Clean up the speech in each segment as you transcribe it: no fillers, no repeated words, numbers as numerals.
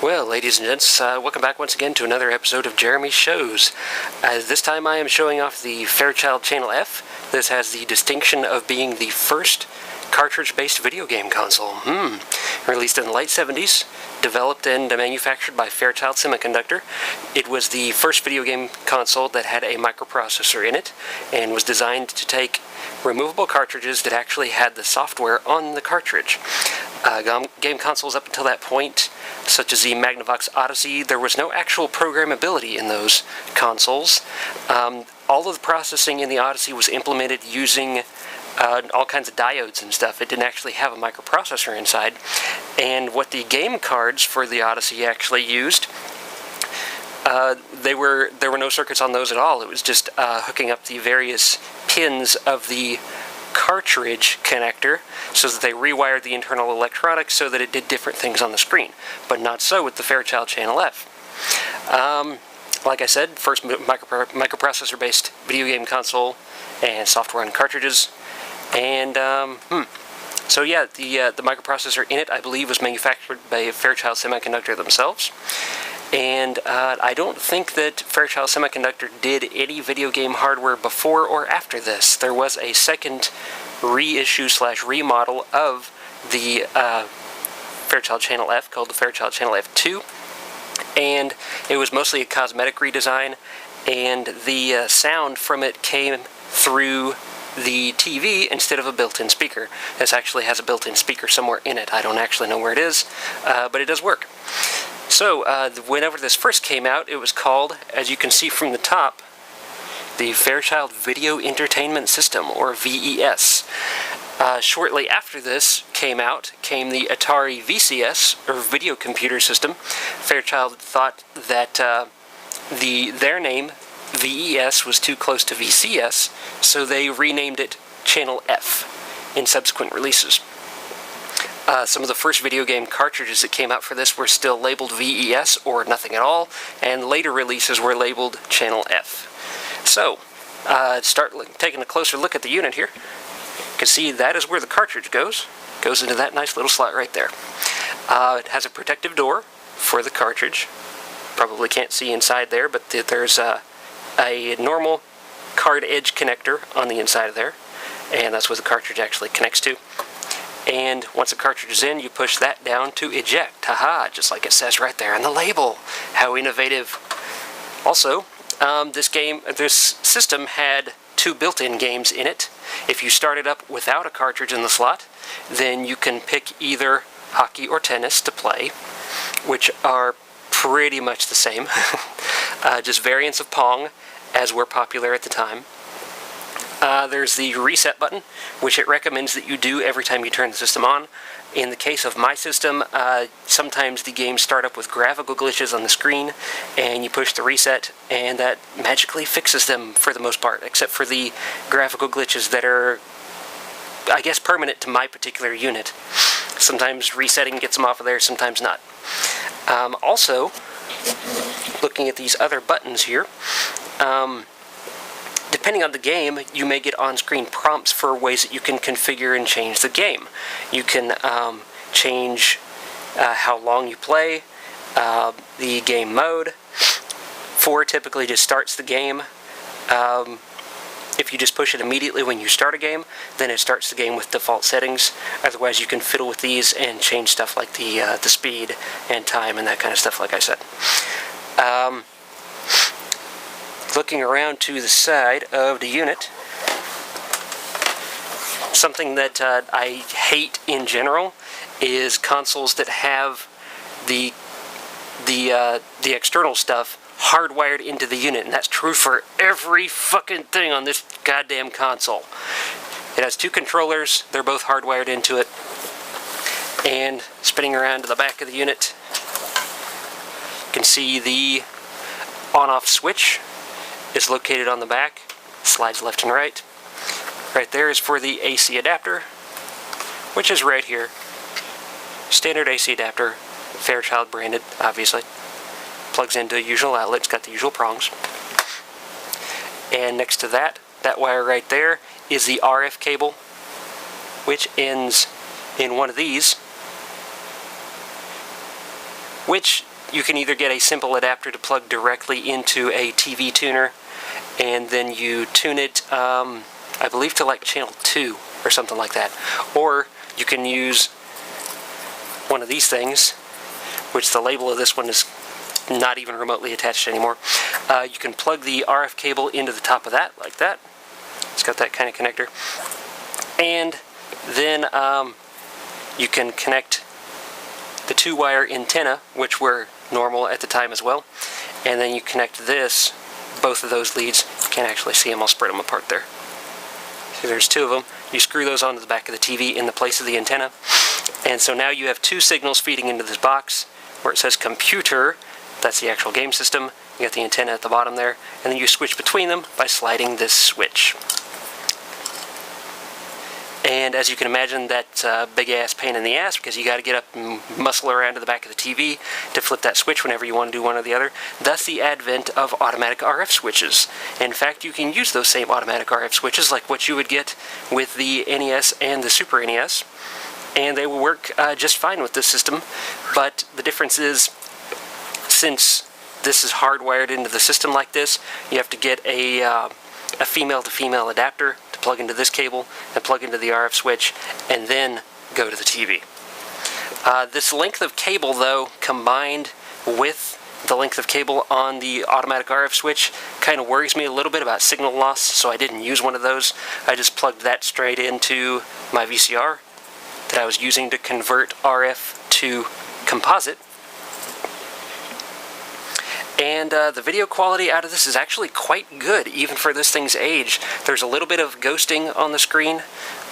Well, ladies and gents, welcome back once again to another episode of Jeremy's Shows. This time I am showing off the Fairchild Channel F. This has the distinction of being the first cartridge-based video game console. Released in the late 70s, developed and manufactured by Fairchild Semiconductor. It was the first video game console that had a microprocessor in it, and was designed to take removable cartridges that actually had the software on the cartridge. Game consoles up until that point, such as the Magnavox Odyssey, there was no actual programmability in those consoles. All of the processing in the Odyssey was implemented using all kinds of diodes and stuff. It didn't actually have a microprocessor inside. And what the game cards for the Odyssey actually used, there were no circuits on those at all. It was just hooking up the various pins of the cartridge connector so that they rewired the internal electronics so that it did different things on the screen. But not so with the Fairchild Channel F. Like I said, first microprocessor-based video game console and software on cartridges. And, so yeah, the microprocessor in it, I believe, was manufactured by Fairchild Semiconductor themselves. And I don't think that Fairchild Semiconductor did any video game hardware before or after this. There was a second reissue/remodel of the Fairchild Channel F called the Fairchild Channel F2. And it was mostly a cosmetic redesign, and the sound from it came through the TV instead of a built-in speaker. This actually has a built-in speaker somewhere in it. I don't actually know where it is, but it does work. So, whenever this first came out, it was called, as you can see from the top, the Fairchild Video Entertainment System, or VES. Shortly after this came out, came the Atari VCS, or Video Computer System. Fairchild thought that their name, VES, was too close to VCS, so they renamed it Channel F in subsequent releases. Some of the first video game cartridges that came out for this were still labeled VES or nothing at all, and later releases were labeled Channel F. So, start taking a closer look at the unit here. You can see that is where the cartridge goes. Goes into that nice little slot right there. It has a protective door for the cartridge. Probably can't see inside there, but there's a normal card edge connector on the inside of there, and that's what the cartridge actually connects to. And once the cartridge is in, you push that down to eject. Haha, just like it says right there on the label. How innovative. Also, this system had two built-in games in it. If you start it up without a cartridge in the slot, then you can pick either hockey or tennis to play, which are pretty much the same. Just variants of Pong, as were popular at the time. There's the reset button, which it recommends that you do every time you turn the system on. In the case of my system, sometimes the games start up with graphical glitches on the screen, and you push the reset, and that magically fixes them for the most part, except for the graphical glitches that are, I guess, permanent to my particular unit. Sometimes resetting gets them off of there, sometimes not. Also, looking at these other buttons here, depending on the game, you may get on-screen prompts for ways that you can configure and change the game. You can change how long you play, the game mode. 4 typically just starts the game. If you just push it immediately when you start a game, then it starts the game with default settings. Otherwise, you can fiddle with these and change stuff like the speed and time and that kind of stuff, like I said. Looking around to the side of the unit, something that I hate in general is consoles that have the external stuff hardwired into the unit, and that's true for every fucking thing on this goddamn console. It has 2 controllers, they're both hardwired into it, and spinning around to the back of the unit, you can see the on-off switch is located on the back, slides left and right. Right there is for the AC adapter, which is right here. Standard AC adapter, Fairchild branded, obviously. Plugs into a usual outlet, it's got the usual prongs. And next to that wire right there, is the RF cable, which ends in one of these, which you can either get a simple adapter to plug directly into a TV tuner, and then you tune it, I believe, to like channel 2 or something like that. Or you can use one of these things, which the label of this one is not even remotely attached anymore. You can plug the RF cable into the top of that, like that. It's got that kind of connector. And then you can connect the 2-wire antenna, which were normal at the time as well. And then you connect this, both of those leads. You can't actually see them, I'll spread them apart there. See, there's 2 of them. You screw those onto the back of the TV in the place of the antenna. And so now you have 2 signals feeding into this box where it says computer. That's the actual game system. You got the antenna at the bottom there, and then you switch between them by sliding this switch. And as you can imagine, that's a big ass pain in the ass, because you got to get up and muscle around to the back of the TV to flip that switch whenever you want to do one or the other. Thus the advent of automatic RF switches. In fact, you can use those same automatic RF switches like what you would get with the NES and the Super NES, and they will work just fine with this system. But the difference is, since this is hardwired into the system like this, you have to get a female-to-female adapter to plug into this cable and plug into the RF switch, and then go to the TV. This length of cable, though, combined with the length of cable on the automatic RF switch, kind of worries me a little bit about signal loss, so I didn't use one of those. I just plugged that straight into my VCR that I was using to convert RF to composite. And the video quality out of this is actually quite good, even for this thing's age. There's a little bit of ghosting on the screen,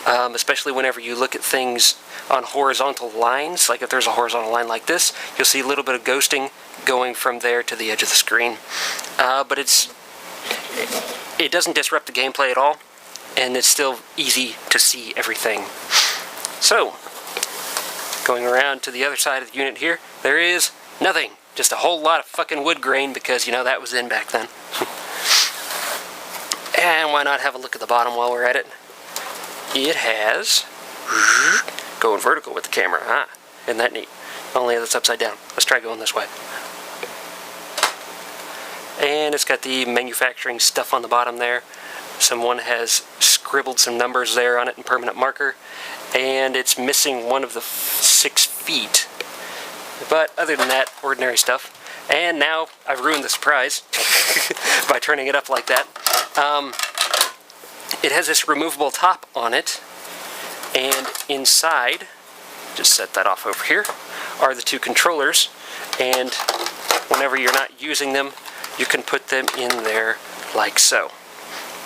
especially whenever you look at things on horizontal lines. Like if there's a horizontal line like this, you'll see a little bit of ghosting going from there to the edge of the screen. But it doesn't disrupt the gameplay at all, and it's still easy to see everything. So, going around to the other side of the unit here, there is nothing. Just a whole lot of fucking wood grain, because, you know, that was in back then. And why not have a look at the bottom while we're at it? It has... going vertical with the camera, huh? Isn't that neat? Only it's upside down. Let's try going this way. And it's got the manufacturing stuff on the bottom there. Someone has scribbled some numbers there on it in permanent marker. And it's missing one of the 6 feet. But other than that, ordinary stuff. And now I've ruined the surprise by turning it up like that. It has this removable top on it, and inside, just set that off over here, are the 2 controllers. And whenever you're not using them, you can put them in there like so,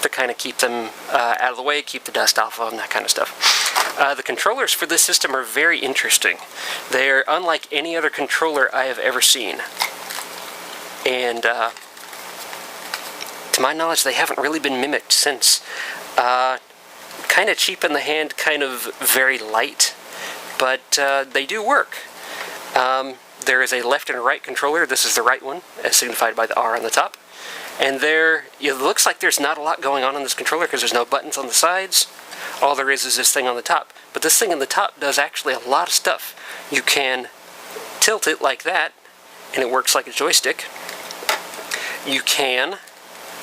to kind of keep them out of the way, keep the dust off of them, that kind of stuff. The controllers for this system are very interesting. They're unlike any other controller I have ever seen. And to my knowledge, they haven't really been mimicked since. Kind of cheap in the hand, kind of very light, but they do work. There is a left and a right controller. This is the right one, as signified by the R on the top. And there, it looks like there's not a lot going on this controller because there's no buttons on the sides. All there is this thing on the top. But this thing on the top does actually a lot of stuff. You can tilt it like that, and it works like a joystick. You can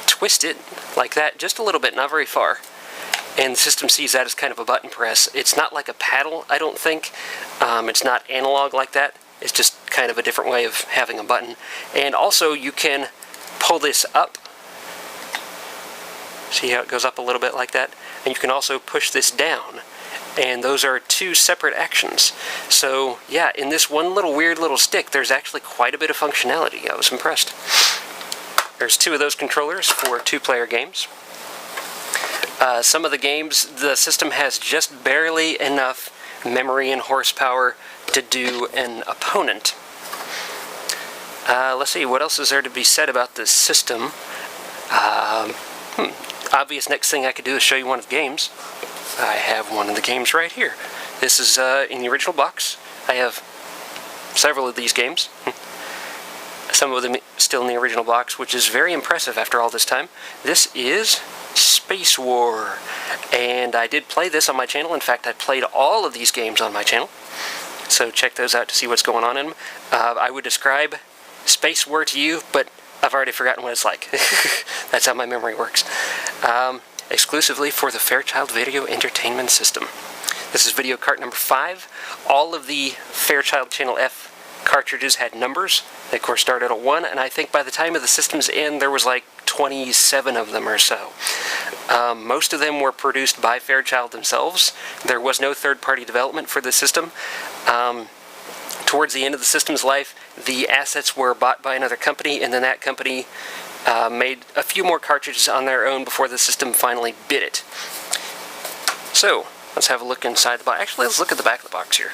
twist it like that, just a little bit, not very far. And the system sees that as kind of a button press. It's not like a paddle, I don't think. It's not analog like that. It's just kind of a different way of having a button. And also, you can pull this up. See how it goes up a little bit like that? And you can also push this down. And those are 2 separate actions. So, yeah, in this one little weird little stick, there's actually quite a bit of functionality. I was impressed. There's 2 of those controllers for 2-player games. Some of the games, the system has just barely enough memory and horsepower to do an opponent. Let's see, what else is there to be said about this system? Obvious next thing I could do is show you one of the games. I have one of the games right here. This is in the original box. I have several of these games. Some of them still in the original box, which is very impressive after all this time. This is Space War, and I did play this on my channel. In fact, I played all of these games on my channel, so check those out to see what's going on in them. I would describe Space War to you, but I've already forgotten what it's like. That's how my memory works. Exclusively for the Fairchild Video Entertainment System. This is video cart number 5. All of the Fairchild Channel F cartridges had numbers. They of course started at 1, and I think by the time of the system's end there was like 27 of them or so. Most of them were produced by Fairchild themselves. There was no third-party development for the system. Towards the end of the system's life, the assets were bought by another company, and then that company made a few more cartridges on their own before the system finally bit it. So, let's have a look inside the box. Actually, let's look at the back of the box here.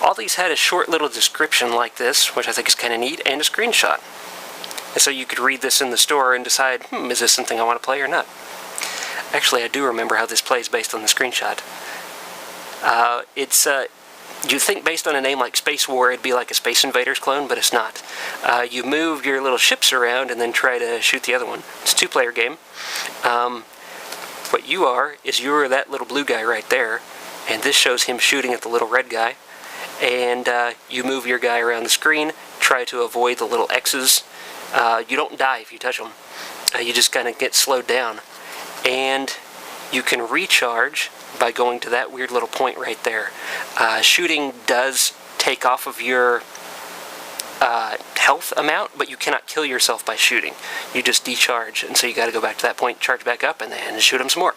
All these had a short little description like this, which I think is kind of neat, and a screenshot. And so you could read this in the store and decide, is this something I want to play or not? Actually, I do remember how this plays based on the screenshot. You'd think based on a name like Space War, it'd be like a Space Invaders clone, but it's not. You move your little ships around and then try to shoot the other one. It's a 2-player game. What you are that little blue guy right there, and this shows him shooting at the little red guy. And you move your guy around the screen, try to avoid the little X's. You don't die if you touch them. You just kind of get slowed down. And you can recharge by going to that weird little point right there. Shooting does take off of your health amount, but you cannot kill yourself by shooting. You just decharge, and so you got to go back to that point, charge back up, and then shoot them some more.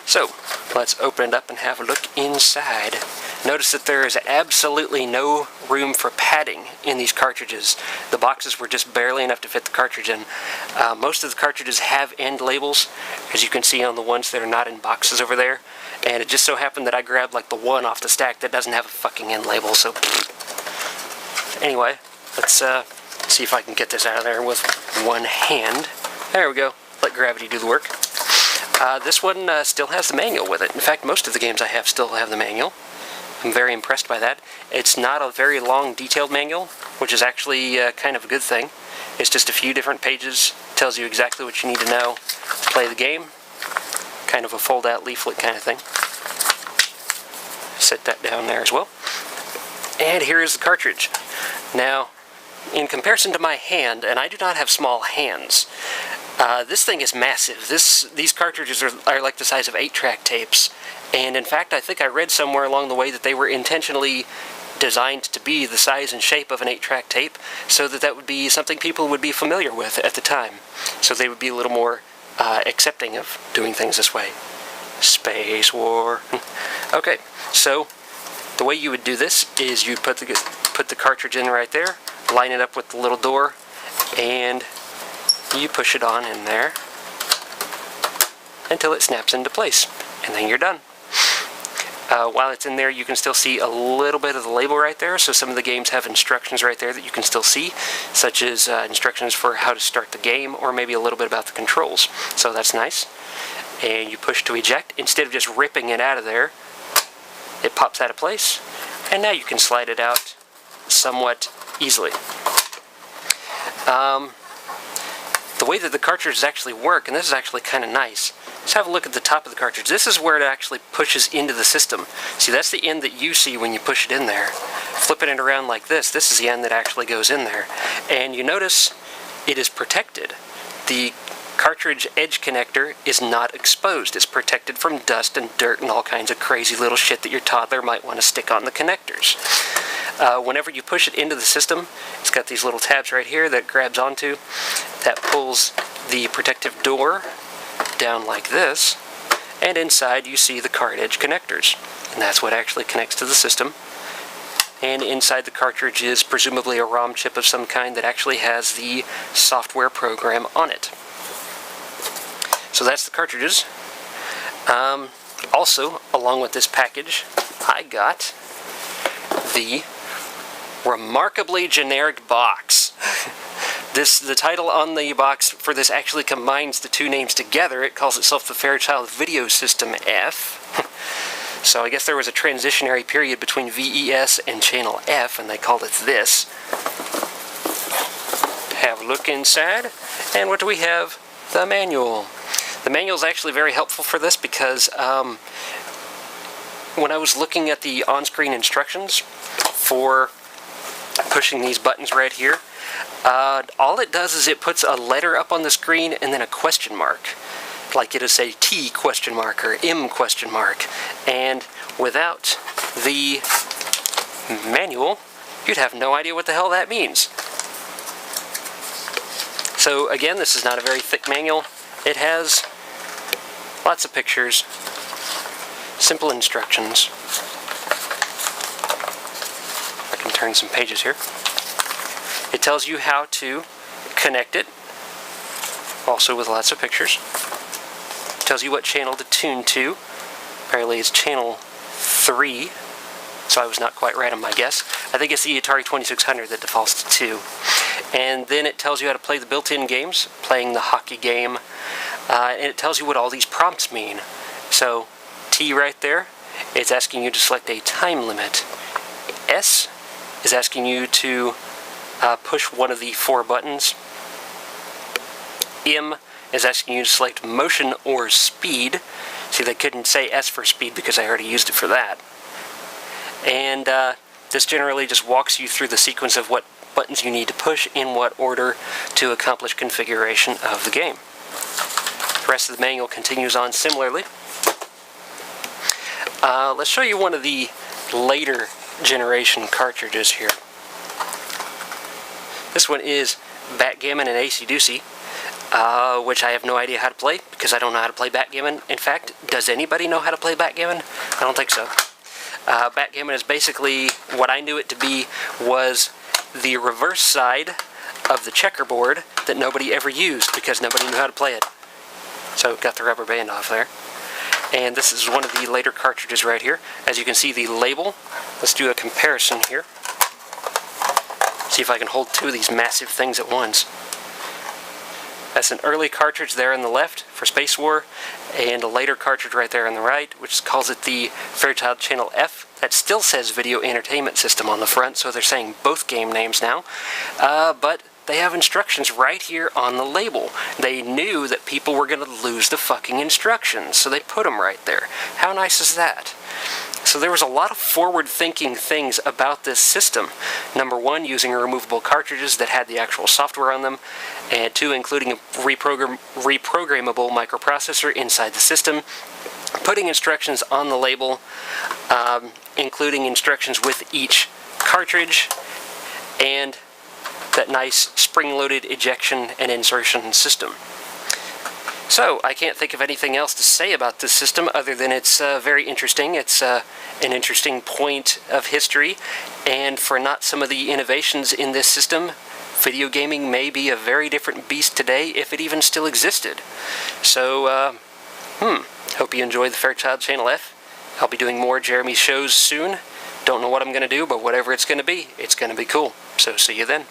So, let's open it up and have a look inside. Notice that there is absolutely no room for padding in these cartridges. The boxes were just barely enough to fit the cartridge in. Most of the cartridges have end labels, as you can see on the ones that are not in boxes over there. And it just so happened that I grabbed like the one off the stack that doesn't have a fucking end label, so... Anyway, let's see if I can get this out of there with one hand. There we go. Let gravity do the work. This one still has the manual with it. In fact, most of the games I have still have the manual. I'm very impressed by that. It's not a very long, detailed manual, which is actually kind of a good thing. It's just a few different pages, tells you exactly what you need to know to play the game. Kind of a fold-out leaflet kind of thing. Set that down there as well. And here is the cartridge. Now, in comparison to my hand, and I do not have small hands, this thing is massive. These cartridges are like the size of 8-track tapes. And in fact, I think I read somewhere along the way that they were intentionally designed to be the size and shape of an 8-track tape, so that would be something people would be familiar with at the time. So they would be a little more accepting of doing things this way. Space War. Okay, so the way you would do this is you put the cartridge in right there, line it up with the little door, and you push it on in there until it snaps into place, and then you're done. While it's in there, you can still see a little bit of the label right there, so some of the games have instructions right there that you can still see, such as instructions for how to start the game, or maybe a little bit about the controls. So that's nice. And you push to eject. Instead of just ripping it out of there, it pops out of place, and now you can slide it out somewhat easily. The way that the cartridges actually work, and this is actually kind of nice, let's have a look at the top of the cartridge. This is where it actually pushes into the system. See, that's the end that you see when you push it in there. Flipping it around like this is the end that actually goes in there. And you notice it is protected. The cartridge edge connector is not exposed. It's protected from dust and dirt and all kinds of crazy little shit that your toddler might want to stick on the connectors. Whenever you push it into the system, it's got these little tabs right here that it grabs onto. That pulls the protective door down like this, and inside you see the card edge connectors, and that's what actually connects to the system. And inside the cartridge is presumably a ROM chip of some kind that actually has the software program on it. So that's the cartridges. Also, along with this package, I got the remarkably generic box. The title on the box for this actually combines the two names together. It calls itself the Fairchild Video System F. So I guess there was a transitionary period between VES and Channel F, and they called it this. Have a look inside, and what do we have? The manual. The manual is actually very helpful for this because when I was looking at the on-screen instructions for pushing these buttons right here. All it does is it puts a letter up on the screen and then a question mark. Like it'll say T question mark or M question mark. And without the manual, you'd have no idea what the hell that means. So again, this is not a very thick manual. It has lots of pictures, simple instructions. I can turn some pages here. It tells you how to connect it, also with lots of pictures. It tells you what channel to tune to. Apparently it's channel 3, so I was not quite right on my guess. I think it's the Atari 2600 that defaults to 2. And then it tells you how to play the built-in games, playing the hockey game, and it tells you what all these prompts mean. So, T right there, it's asking you to select a time limit. S is asking you to push one of the 4 buttons. M is asking you to select motion or speed. See, they couldn't say S for speed because I already used it for that. And this generally just walks you through the sequence of what buttons you need to push in what order to accomplish configuration of the game. The rest of the manual continues on similarly. Let's show you one of the later generation cartridges here. This one is Backgammon and Acey-Deucey, which I have no idea how to play because I don't know how to play backgammon. In fact, does anybody know how to play backgammon? I don't think so. Backgammon is basically what I knew it to be was the reverse side of the checkerboard that nobody ever used because nobody knew how to play it. So got the rubber band off there. And this is one of the later cartridges right here. As you can see the label, let's do a comparison here. See if I can hold 2 of these massive things at once. That's an early cartridge there on the left for Space War, and a later cartridge right there on the right, which calls it the Fairchild Channel F. That still says Video Entertainment System on the front, so they're saying both game names now. But they have instructions right here on the label. They knew that people were going to lose the fucking instructions, so they put them right there. How nice is that? So there was a lot of forward-thinking things about this system. Number 1, using removable cartridges that had the actual software on them, and 2, including a reprogrammable microprocessor inside the system, putting instructions on the label, including instructions with each cartridge, and that nice spring-loaded ejection and insertion system. So, I can't think of anything else to say about this system other than it's very interesting. It's an interesting point of history, and for not some of the innovations in this system, video gaming may be a very different beast today if it even still existed. So, hope you enjoyed the Fairchild Channel F. I'll be doing more Jeremy shows soon. Don't know what I'm going to do, but whatever it's going to be cool. So, see you then.